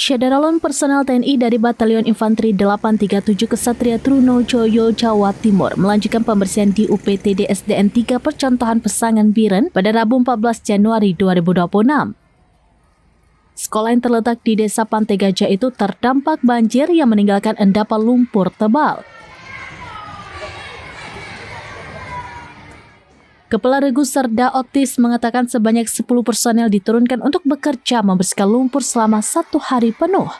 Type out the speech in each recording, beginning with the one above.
Syederalon personel TNI dari Batalion Infanteri 837 Kesatria Trunojoyo, Jawa Timur melanjutkan pembersihan di UPTD SDN 3 Percontohan Pesangan Biren pada Rabu 14 Januari 2026. Sekolah yang terletak di Desa Pantai Gajah itu terdampak banjir yang meninggalkan endapan lumpur tebal. Kepala Regu Serda Otis mengatakan sebanyak 10 personel diturunkan untuk bekerja membersihkan lumpur selama 1 hari penuh.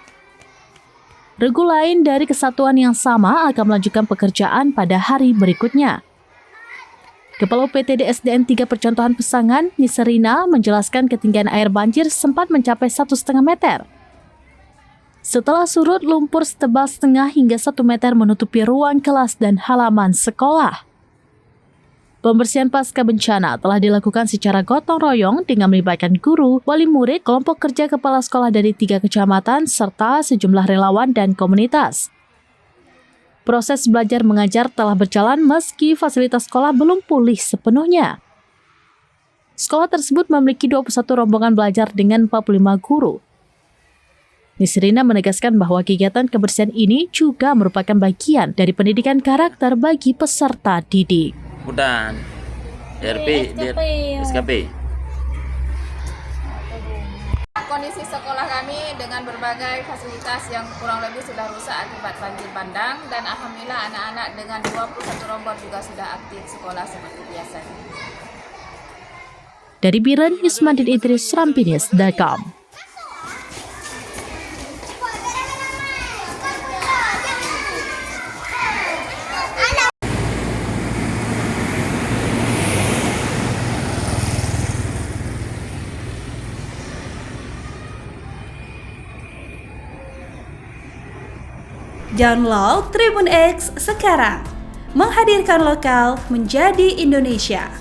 Regu lain dari kesatuan yang sama akan melanjutkan pekerjaan pada hari berikutnya. Kepala UPTD SDN 3 Percontohan Pesangan, Niserina, menjelaskan ketinggian air banjir sempat mencapai 1,5 meter. Setelah surut, lumpur setebal setengah hingga 1 meter menutupi ruang kelas dan halaman sekolah. Pembersihan pasca bencana telah dilakukan secara gotong royong dengan melibatkan guru, wali murid, kelompok kerja kepala sekolah dari 3 kecamatan, serta sejumlah relawan dan komunitas. Proses belajar mengajar telah berjalan meski fasilitas sekolah belum pulih sepenuhnya. Sekolah tersebut memiliki 21 rombongan belajar dengan 45 guru. Nisrina menegaskan bahwa kegiatan kebersihan ini juga merupakan bagian dari pendidikan karakter bagi peserta didik. Udah DRP, SKP. Kondisi sekolah kami dengan berbagai fasilitas yang kurang lebih sudah rusak akibat banjir bandang, dan alhamdulillah anak-anak dengan 21 rombongan juga sudah aktif sekolah seperti biasa. Dari Biren, Yusmadin Idris, Rampinis.com. Download Tribun X sekarang, menghadirkan lokal menjadi Indonesia.